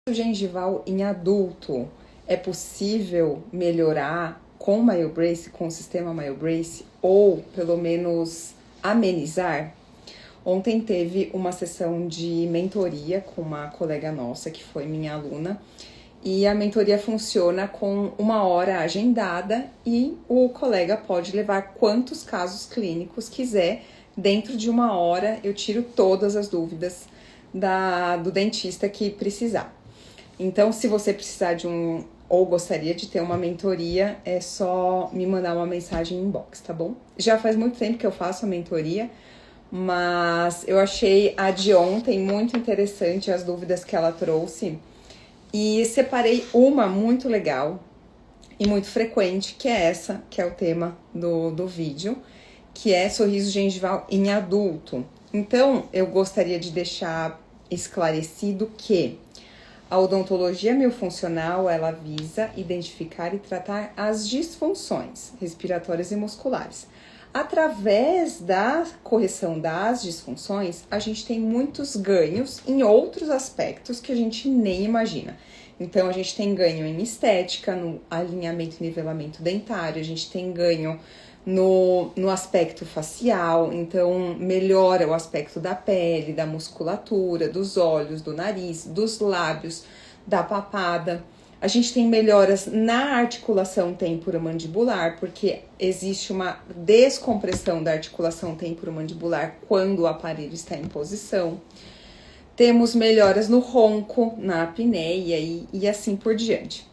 Gengival em adulto, é possível melhorar com MyoBrace, com o sistema MyoBrace, ou pelo menos amenizar? Ontem teve uma sessão de mentoria com uma colega nossa que foi minha aluna, e a mentoria funciona com 1 hora agendada e o colega pode levar quantos casos clínicos quiser. Dentro de 1 hora eu tiro todas as dúvidas do dentista que precisar. Então, se você precisar ou gostaria de ter uma mentoria, é só me mandar uma mensagem inbox, tá bom? Já faz muito tempo que eu faço a mentoria, mas eu achei a de ontem muito interessante, as dúvidas que ela trouxe, e separei uma muito legal e muito frequente, que é essa, que é o tema do vídeo, que é sorriso gengival em adulto. Então, eu gostaria de deixar esclarecido que a odontologia miofuncional, ela visa identificar e tratar as disfunções respiratórias e musculares. Através da correção das disfunções, a gente tem muitos ganhos em outros aspectos que a gente nem imagina. Então, a gente tem ganho em estética, no alinhamento e nivelamento dentário, a gente tem ganho no aspecto facial, então melhora o aspecto da pele, da musculatura, dos olhos, do nariz, dos lábios, da papada. A gente tem melhoras na articulação temporomandibular, porque existe uma descompressão da articulação temporomandibular quando o aparelho está em posição. Temos melhoras no ronco, na apneia e assim por diante.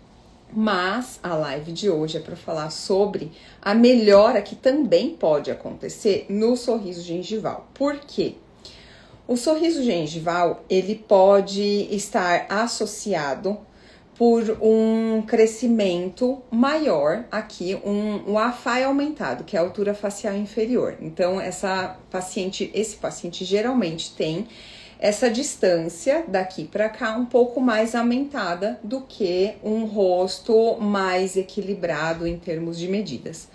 Mas a live de hoje é para falar sobre a melhora que também pode acontecer no sorriso gengival. Por quê? O sorriso gengival, ele pode estar associado por um crescimento maior aqui, um AFI aumentado, que é a altura facial inferior. Então, esse paciente geralmente tem essa distância daqui para cá um pouco mais aumentada do que um rosto mais equilibrado em termos de medidas.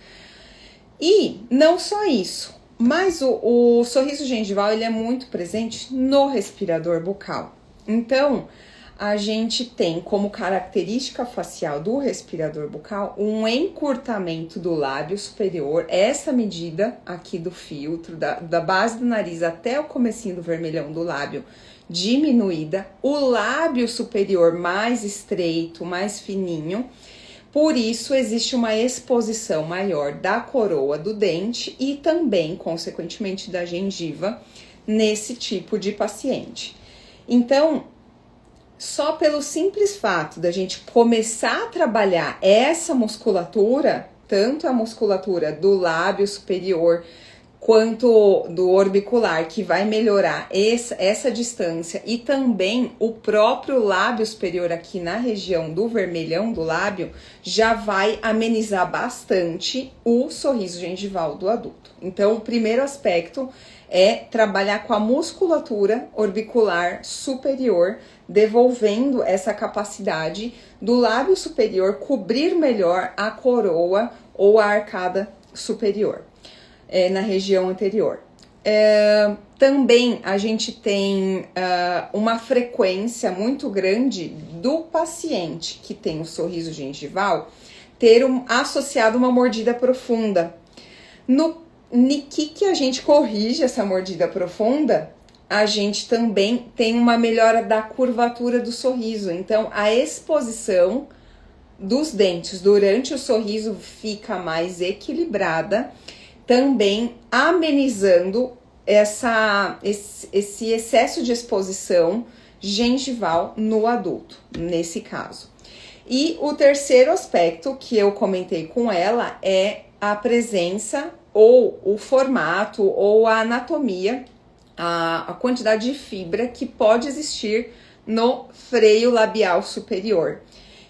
E não só isso, mas o sorriso gengival, ele é muito presente no respirador bucal. Então, a gente tem como característica facial do respirador bucal um encurtamento do lábio superior, essa medida aqui do filtro, da base do nariz até o comecinho do vermelhão do lábio diminuída, o lábio superior mais estreito, mais fininho. Por isso, existe uma exposição maior da coroa do dente e também, consequentemente, da gengiva nesse tipo de paciente. Então, só pelo simples fato da gente começar a trabalhar essa musculatura, tanto a musculatura do lábio superior quanto do orbicular, que vai melhorar essa distância, e também o próprio lábio superior aqui na região do vermelhão do lábio, já vai amenizar bastante o sorriso gengival do adulto. Então, o primeiro aspecto é trabalhar com a musculatura orbicular superior, devolvendo essa capacidade do lábio superior cobrir melhor a coroa ou a arcada superior, na região anterior. Também a gente tem uma frequência muito grande do paciente que tem o sorriso gengival ter associado uma mordida profunda. No que a gente corrige essa mordida profunda, a gente também tem uma melhora da curvatura do sorriso. Então, a exposição dos dentes durante o sorriso fica mais equilibrada, também amenizando esse excesso de exposição gengival no adulto, nesse caso. E o terceiro aspecto que eu comentei com ela é a presença ou o formato ou a anatomia, a quantidade de fibra que pode existir no freio labial superior.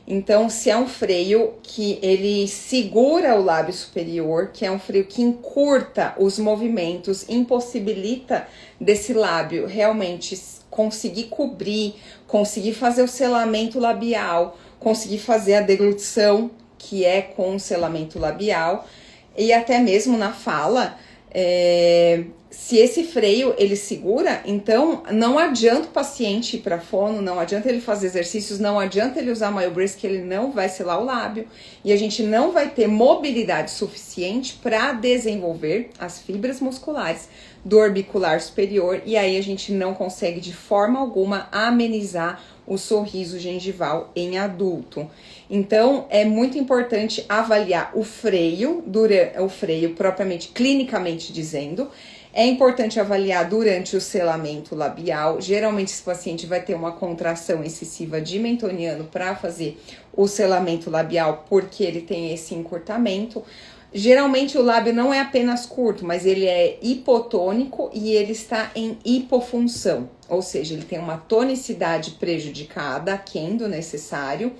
Então, se é um freio que ele segura o lábio superior, que é um freio que encurta os movimentos, impossibilita desse lábio realmente conseguir cobrir, conseguir fazer o selamento labial, conseguir fazer a deglutição, que é com o selamento labial, e até mesmo na fala, se esse freio ele segura, então não adianta o paciente ir para fono, não adianta ele fazer exercícios, não adianta ele usar MyoBrace, que ele não vai selar o lábio e a gente não vai ter mobilidade suficiente para desenvolver as fibras musculares do orbicular superior, e aí a gente não consegue de forma alguma amenizar o sorriso gengival em adulto. Então, é muito importante avaliar o freio propriamente, clinicamente dizendo. É importante avaliar durante o selamento labial. Geralmente, esse paciente vai ter uma contração excessiva de mentoniano para fazer o selamento labial, porque ele tem esse encurtamento. Geralmente, o lábio não é apenas curto, mas ele é hipotônico e ele está em hipofunção, ou seja, ele tem uma tonicidade prejudicada, aquém do necessário,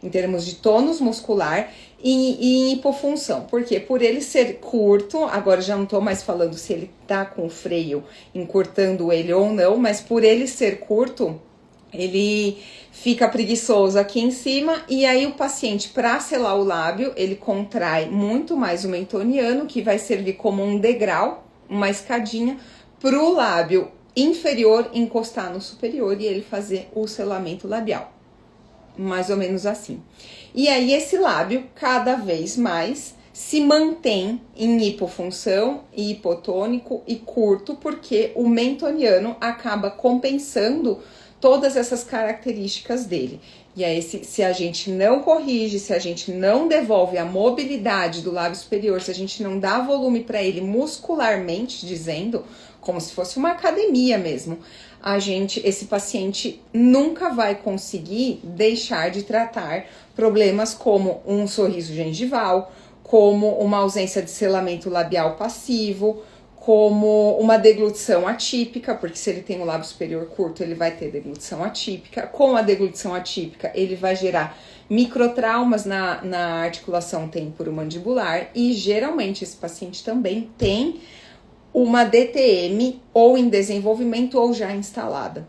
em termos de tônus muscular e em hipofunção. Por quê? Por ele ser curto, agora já não tô mais falando se ele tá com o freio encurtando ele ou não, mas por ele ser curto, ele fica preguiçoso aqui em cima e aí o paciente, para selar o lábio, ele contrai muito mais o mentoniano, que vai servir como um degrau, uma escadinha, pro lábio inferior encostar no superior e ele fazer o selamento labial. Mais ou menos assim. E aí esse lábio cada vez mais se mantém em hipofunção, hipotônico e curto, porque o mentoniano acaba compensando todas essas características dele. E aí, se a gente não corrige, se a gente não devolve a mobilidade do lábio superior, se a gente não dá volume para ele muscularmente dizendo, como se fosse uma academia mesmo, esse paciente nunca vai conseguir deixar de tratar problemas como um sorriso gengival, como uma ausência de selamento labial passivo, como uma deglutição atípica, porque se ele tem o lábio superior curto, ele vai ter deglutição atípica. Com a deglutição atípica, ele vai gerar microtraumas na articulação temporomandibular e geralmente esse paciente também tem uma DTM ou em desenvolvimento ou já instalada.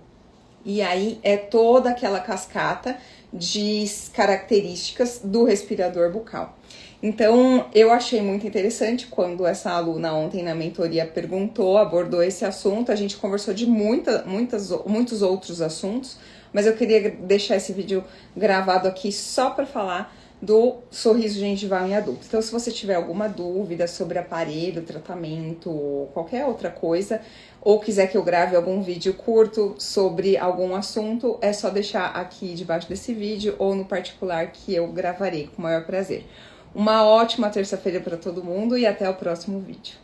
E aí é toda aquela cascata de características do respirador bucal. Então, eu achei muito interessante quando essa aluna ontem na mentoria abordou esse assunto. A gente conversou de muitos outros assuntos, mas eu queria deixar esse vídeo gravado aqui só para falar do sorriso gengival em adulto. Então, se você tiver alguma dúvida sobre aparelho, tratamento, ou qualquer outra coisa, ou quiser que eu grave algum vídeo curto sobre algum assunto, é só deixar aqui debaixo desse vídeo ou no particular que eu gravarei com o maior prazer. Uma ótima terça-feira para todo mundo e até o próximo vídeo.